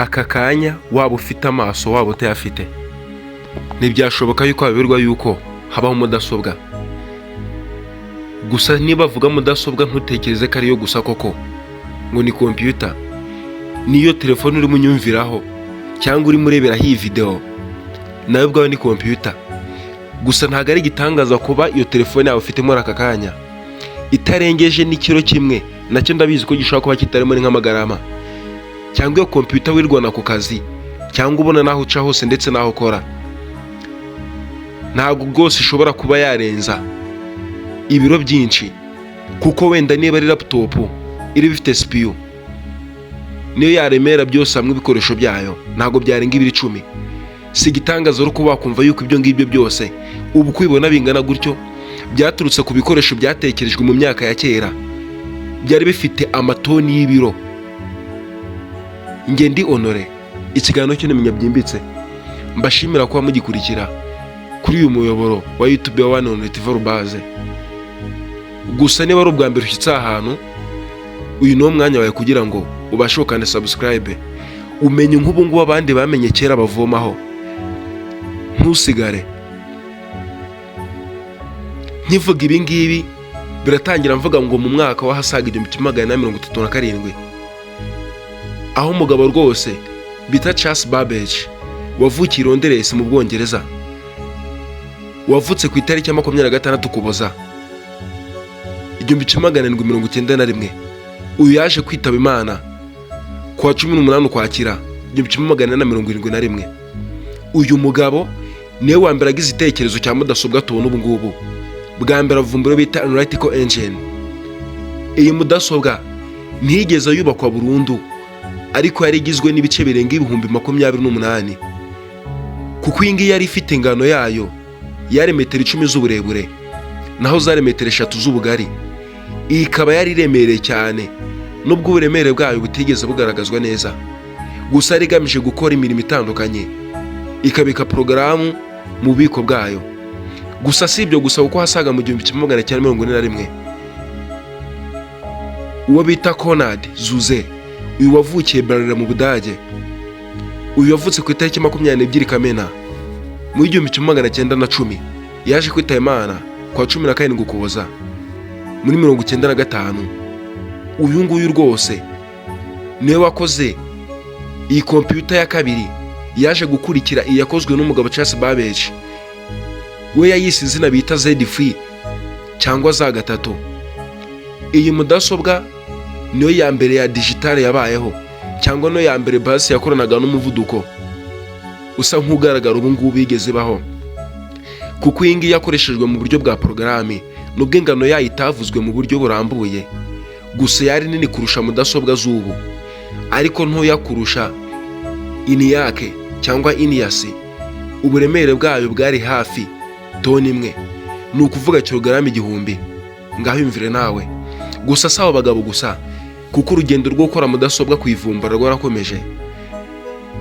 aka kanya waba ufite amaso waba utayafite, ntibyashoboka yuko wabiberwa yuko habaho mudasobwa. Gusa niba avuga mudasobwa ntutekereze ko ariyo gusa koko, ngo ni computer. Niyo telefone urimo unyumviraho cyangwa urimo ureberaho iyi video, nawe ubwawe ni computer. Gusa ntabwo ari igitangaza kuba iyo telefone yawe ufite muri aka kanya itarengeje n'ikiro kimwe, nacyo ndabizi ko gishobora kuba kitarimo nk'amagarama. Cyangwa iyo computer wirwana ku kazi, cyangwa ubona naho uca hose ndetse naho ukora, ntabwo rwose ishobora kuba yarenza ibiro byinshi. Kuko wenda niba ari laptop iri bifite CPU, niyo yaremera byose hamwe ibikoresho byayo ntabwo byarenga ibiro 10. Si igitangaza rero kuba wakumva yuko ibyo ngibyo byose ubu kwibona bingana gutyo byaturutse ku bikoresho byatekerejwe mu myaka ya kera, byari bifite amatoni y'ibiro. Nge ndi Honore, ikiganiro cyo nimenya byimbitse. Mbashimira kuba mugikurikira kuri uyu muyoboro wa YouTube wa Honore TV Rubaze. Gusa niba ari ubwa mbere ushyitse ahantu, uyu ni umwanya wawe kugira ngo ubashe gukanda subscribe, umenye nk'ubu ngubu abandi bamenye kera bavomaho. Ntusigare. Nkivuga ibi ngibi biratangira mvuga ngo mu mwaka wahasaga 1937, aho umugabo rwose bita Charles Babbage wavukiye i Londres mu Bwongereza, wavutse ku itariki ya 26 Ukuboza 1791. Uyu yaje kwitaba Imana ku wa 18 Ukwakira 1871. Uyu mugabo niwe wa mbere agize igitekerezo cya mudasobwa tubona ubu ngubu. Bwa mbere avumbura bita Analytical Engine. Iyi mudasobwa ntiyigeze yubakwa burundu, ariko yari igizwe n'ibice birenga 28,000. Kuko iyi ngiyi yari ifite ingano yayo yari metero 10 z'uburebure, naho zari metero 3 z'ubugari. Iyi ikaba yari iremereye cyane, nubwo uburemere bwayo butigeze bugaragazwa neza. Gusa yari igamije gukora imirimo itandukanye, ikabika porogaramu mu bubiko bwayo. Gusa si ibyo gusa, kuko hasaga mu 1941 uwo bita Konrad Zuse, uyu wavukiye Berlin mu Budage. Uyu yavutse ku itariki 22 Kamena mu 1910, yaje kwitaba Imana kwa 17 Ukuboza muri 1995. Uyu nguyu rwose niwe wakoze iyi computer ya kabiri yaje gukurikira iyakozwe n'umugabo Charles Babbage. We yayise izina bita Z3 cyangwa za gatatu. Iyi mudasobwa niyo ya mbere ya digital yabayeho, cyangwa no ya mbere basi yakoranaga n'umuvuduko usa nk'ugaragara ubu ngubu bigeze baho. Kuko iyi ngiyi yakoreshejwe mu buryo bwa porogaramu, nubwo ingano yayo itavuzwe mu buryo burambuye. Gusa yari nini kurusha mudasobwa z'ubu, ariko ntoya kurusha ENIAC cyangwa ENIAC. Uburemere bwayo bwari hafi toni 1, ni ukuvuga kilogaramu 1000. Ngaho yumvire nawe. Gusa sawa bagabo gusa, kuko urugendo rwo gukora mudasobwa kuyivumbura rwarakomeje.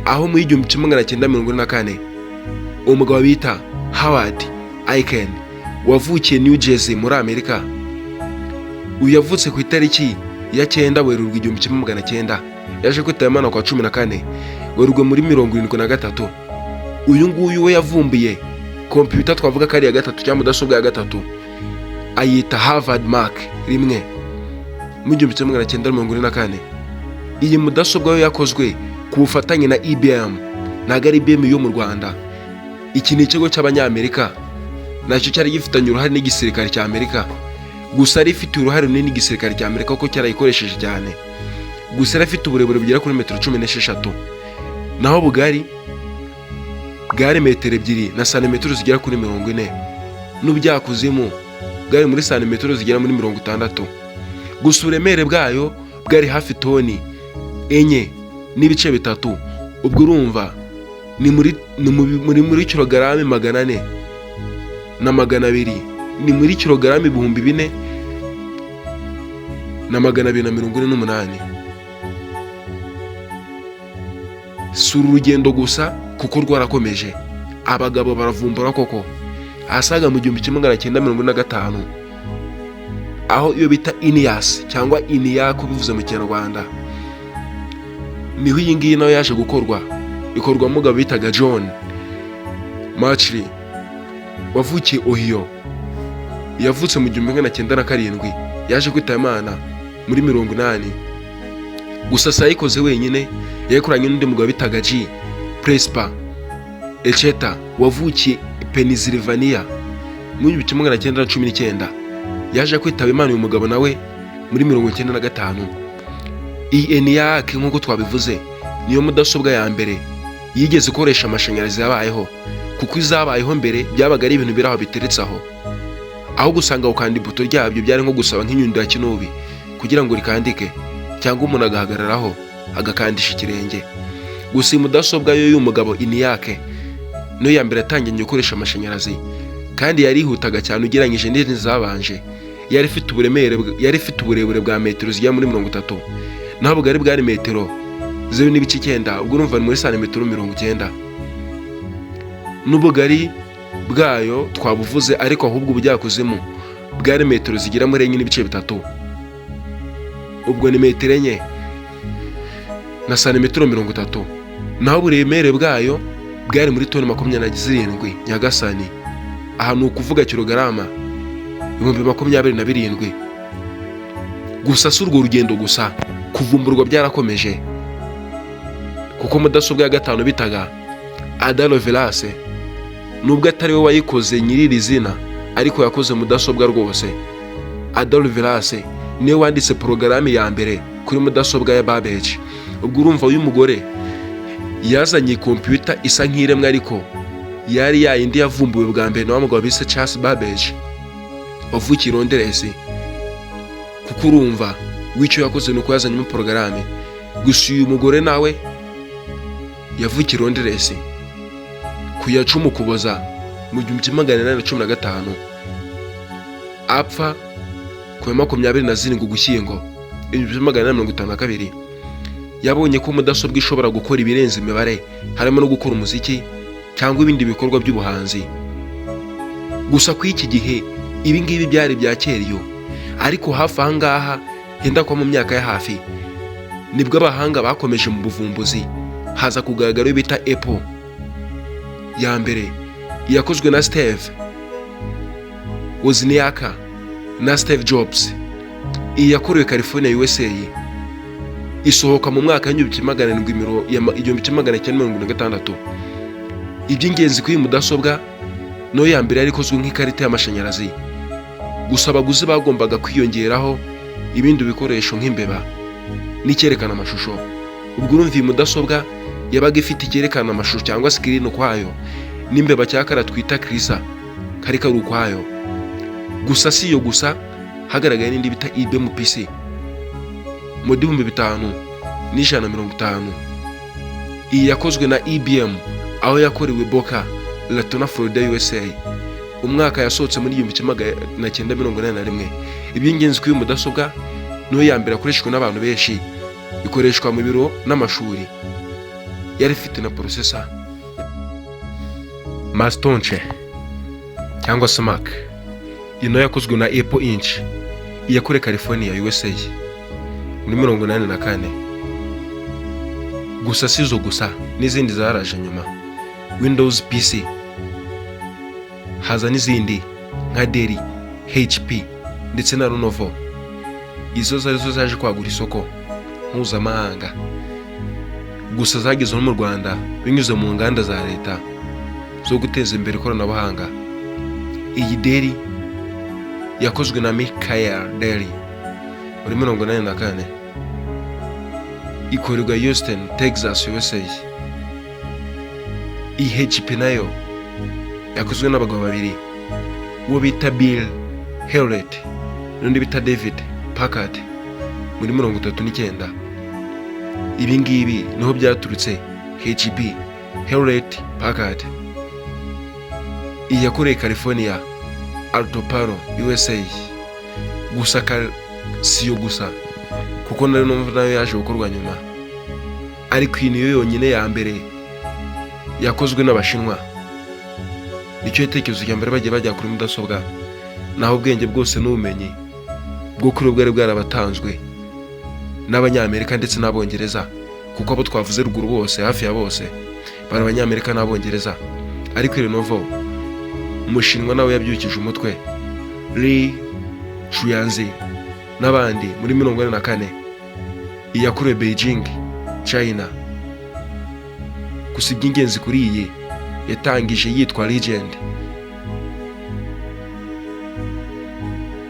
Aho mu 1944 umugabo bita Howard Aiken wavukiye New Jersey muri Amerika. Uyu yavutse ku itariki ya 9 Werurwe 1900, yaje kwitaba Imana kwa 14 Werurwe muri 1973. Uyu nguyu we yavumbuye computer twavuga ko ari ya gatatu cyangwa mudasobwa ya gatatu, ayita Harvard Mark 1 mu 1944. Iyi mudasobwa yo yakozwe ku bufatanye na IBM, ntabwo ari IBM yo mu Rwanda. Iki ni ikigo cy'Abanyamerika, nacyo cyari gifitanye uruhare n'igisirikare cya Amerika. Gusa ari ifite uruhare runini n'igisirikare cya Amerika kuko cyarayikoresheje cyane. Gusa rafite uburebure bugera kuri metero 16, naho bugari bwari metero 2 na santimetero zigera kuri 40, n'ubujyakuzimu bwari muri santimetero zigera muri 60. Gusa uburemere bwayo bwari hafi toni 4 n'ibice 3. Ubwo urumva ni muri kilogaramu 400 na 200, ni muri kilogaramu 4,000 na 248. Si urugendo gusa kuko rwarakomeje. Abagabo baravumbura koko asaga mu 1945, aho iyo bita ENIAC cyangwa ENIAC bivuze mu Kinyarwanda. niho iyi ngiyi nayo yaje gukorwa, ikorwa umugabo bitaga John Machry wavukiye Ohio. Yavutse mu 1907, yaje kwitaba Imana muri 80. Gusa sayikoze wenyine, yayikoranye n'undi mugabo bitaga G. Presper Echeta wavukiye Pennsylvania mu 1919. Yaje kwitaba Imana uyu mugabo nawe muri 1995. Iyi ENIAC nk'uko twabivuze niyo mudasobwa ya mbere yigeze ikoresha amashanyarazi yabayeho, kuko izabayeho mbere byabaga ari ibintu biri aho biteretse aho gusanga ukanda ibuto ryabyo byari nko gusaba nk'inyundo ya kinubi kugira ngo rikandike, cyangwa umuntu agahagararaho agakandisha ikirenge. Gusa iyi mudasobwa yo y'uyu mugabo ENIAC niyo ya mbere yatangiye gukoresha amashanyarazi, kandi yarihutaga cyane ugereranyije n'izindi zabanje. Yari ifite uburebure bwa metero zigera muri 30, naho ubugari bwari metero 0.9, ubwo urumva ni muri santimetero 90. N'ubugari bwayo twabuvuze, ariko ahubwo ubujyakuzimu bwari metero zigera muri 4.3, ubwo ni metero 4 na santimetero 30. Naho uburemere bwayo bwari muri toni 27 nyagasani, aha ni ukuvuga kilogarama 27,000. Gusa si urwo rugendo gusa, kuvumburwa byarakomeje, kuko mudasobwa ya gatanu bitaga Ada Lovelace, nubwo atari we wayikoze nyir'iri zina, ariko yakoze mudasobwa rwose. Ada Lovelace niwe wanditse porogaramu ya mbere kuri mudasobwa ya Babbage. Ubwo urumva uyu mugore yazanye computer isa nk'iremwe, ariko yari yayindi yavumbuwe bwa mbere na mugabo bise Charles Babbage wavukiye i Londres. Kuko urumva w'icyo yakoze nuko yazanye porogaramu. Gusa uyu mugore nawe yavukiye i Londres ku ya 10 Ukuboza mu 1815, apfa ku 27 Ugushyingo 1852. Yabonye ko mudasobwa ishobora gukora ibirenze imibare, harimo no gukora umuziki cyangwa ibindi bikorwa by'ubuhanzi. Gusa ku iki gihe ibi ngibi byari bya keriyo, ariko hafi aha ngaha henda kwa mu myaka ya hafi nibwo abahanga bakomeje mu buvumbuzi, haza kugaragara bita Apple ya mbere yakozwe na Steve Wozniak na Steve Jobs. Iyi yakorewe California USA, isohoka mu mwaka w'1996. Iby'ingenzi kuri mudasobwa no ya mbere yari ikozwe nk'ikarita y'amashanyarazi. Gusa abaguzi bagombaga kwiyongeraho ibindi bikoresho nk'imbeba n'icyerekana amashusho. Ubwo urumva iyi mudasobwa yabaga ifite icyerekana amashusho cyangwa screen ukwayo, n'imbeba cyakara twita Krisa kari kari ukwayo. Gusa si yo gusa, hagaragaye n'indi bita IBM PC mu 5150. Iyi yakozwe na IBM, aho yakorewe Boca Raton, Florida, USA. Umwaka yasohotse muri 1981. Iby'ingenzi kuri mudasobwa niyo ya mbere akoreshwa n'abantu benshi, ikoreshwa mu biro n'amashuri. Yari ifite na processor Macintosh cyangwa se Mac. Ino yakozwe na Apple Inc. Iyakore California, USA muri 1984. Gusa sizo gusa, n'izindi zaraje nyuma. Windows PC, haza n'izindi nka Dell, HP ndetse na Lenovo. Izo zarizo zaje kwagura isoko mpuzamahanga. Gusa zageze no mu Rwanda binyuze mu nganda za leta zo guteza imbere ikoranabuhanga. Iyi Dell yakozwe na Michael Dell muri 1984, ikorerwa Houston, Texas, USA. Iyi HP nayo yakozwe n'abagabo babiri, uwo bita Bill Hewlett n'undi bita David Packard muri 1939. Ibi ngibi niho byaturutse HP, Hewlett Packard. Iyi yakoreye California, Alto Palo, USA. Gusa siyo gusa, kuko nayo yaje gukorwa nyuma, ariko iyi niyo yonyine ya mbere yakozwe n'Abashinwa. Icyo gitekerezo cya mbere bagiye bajya kuri mudasobwa, naho ubwenge bwose n'ubumenyi bwo kuri bwari bwarabatanzwe n'Abanyamerika ndetse n'Abongereza, kuko abo twavuze ruguru bose hafi ya bose bari abanyamerika n'abongereza. Ariko Lenovo umushinwa nawe yabyukije umutwe, Li Chuyanzi n'abandi muri 1944 iyakorewe Beijing, China. Gusa iby'ingenzi kuri iyi yatangije yitwa Legend,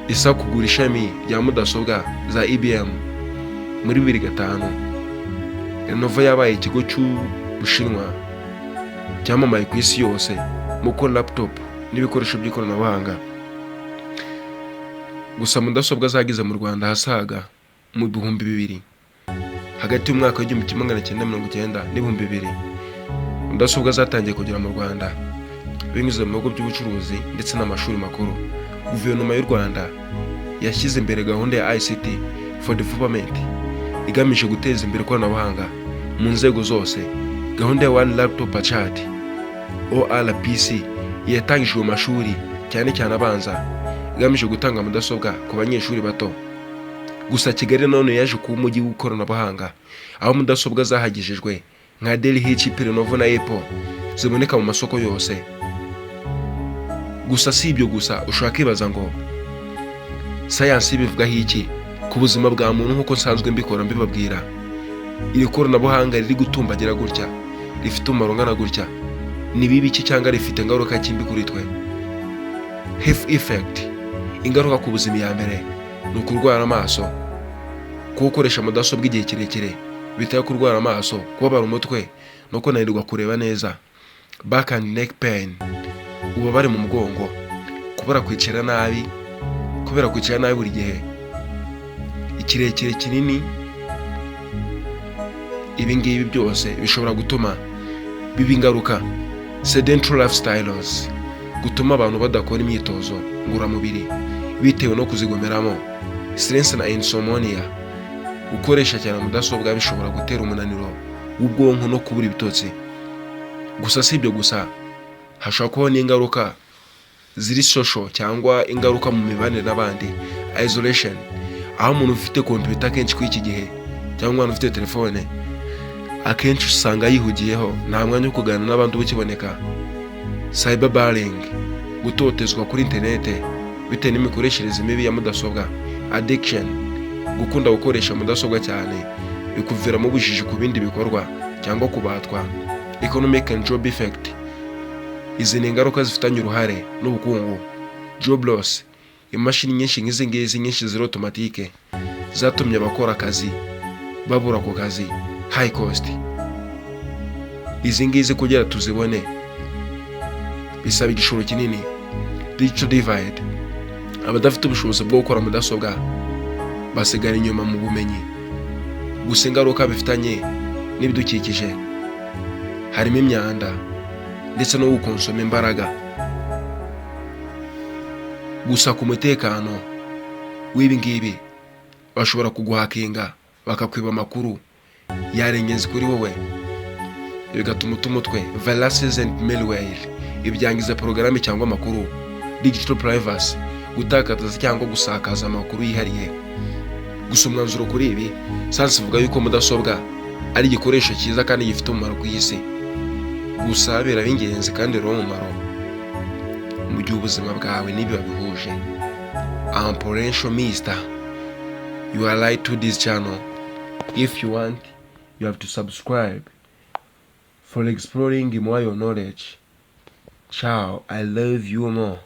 isa kugura ishami rya mudasobwa za IBM muri 2005. Lenovo yabaye ikigo cy'Ubushinwa cyamamaye ku isi yose mu gukora laptop n'ibikoresho by'ikoranabuhanga. Gusa mudasobwa zagize mu Rwanda hasaga mu 2000, hagati y'umwaka w'1990 n'2000. Mudasobwa zatangiye kugera mu Rwanda binyuze mu bigo by'ubucuruzi ndetse n'amashuri makuru. Guverinoma y'u Rwanda yashyize imbere gahunda ya ICT for Development igamije guteza imbere ikoranabuhanga mu nzego zose. Gahunda ya One Laptop per Child ORPC yatangijwe mu mashuri cyane cyane abanza, igamije gutanga mudasobwa ku banyeshuri bato. Gusa Kigali none yaje kuba umujyi w'ikoranabuhanga, aho mudasobwa zahagejejwe nka Dell, HP, Lenovo na Apple ziboneka mu masoko yose. Gusa si ibyo gusa, ushobora kwibaza ngo science bivugaho iki ku buzima bwa muntu nk'uko nsanzwe mbikora mbibabwira. Iri koranabuhanga riri gutumbagira gutya, rifite umumaro ungana gutya, ni bibi iki cyangwa rifite ingaruka kimbi kuri twe? Health effect, ingaruka ku buzima ya mbere ni ukurwara amaso. Gukoresha mudasobwa igihe kirekire biteye kurwara amaso, kubabara umutwe no kunanirwa kureba neza. Back and neck pain, ububabare mu mugongo, kubura kwicara nabi buri gihe ikirekire kinini. Ibi ngibi byose bishobora gutuma biba ingaruka. Sedentary lifestyles, gutuma abantu badakora imyitozo ngororamubiri bitewe no kuzigomeramo. Stress na insomnia, gukoresha cyane mudasobwa bishobora gutera umunaniro w'ubwonko no kubura ibitotsi. Gusa si ibyo gusa, hashobora kubaho n'ingaruka ziri social cyangwa ingaruka mu mibanire n'abandi. Isolation, aho umuntu ufite computer kenshi kuri iki gihe cyangwa umuntu ufite telefone akenshi usanga yihugiyeho, nta mwanya wo kuganira n'abandi ukiboneka. Cyberbullying, gutotezwa kuri interinete bitewe n'imikoreshereze mibi ya mudasobwa. Addiction, gukunda gukoresha mudasobwa cyane bikuviramo ubujiji ku bindi bikorwa cyangwa kubatwa. Economic and job effect, izi ni ingaruka zifitanye uruhare n'ubukungu. Job loss, imashini nyinshi nk'izi ngizi nyinshi ziri automatique zatumye abakora akazi babura ku kazi. High cost, izi ngizi kugira tuzibone bisaba igishoro kinini. Digital divide, abadafite ubushobozi bwo gukora mudasobwa basigara inyuma mu bumenyi. Gusa ingaruka bifitanye n'ibidukikije harimo imyanda ndetse no gukonsoma imbaraga. Gusa ku mutekano w'ibi ngibi bashobora kuguhakinga bakakwiba amakuru yarengenzi kuri wowe, bigatuma umutwe. Viruses and malware, ibyangiza porogaramu cyangwa amakuru. Digital privacy, gutakaza cyangwa gusakaza amakuru yihariye. Gusa umwanzuro kuri ibi, science ivuga yuko mudasobwa ari igikoresho cyiza kandi gifite umumaro ku isi. Gusa biraba ingenzi kandi rero umumaro mu gihe ubuzima bwawe nibiba bihuje. Potential Mister, you are right to this channel. If you want, you have to subscribe for exploring more your knowledge. Ciao, I love you more.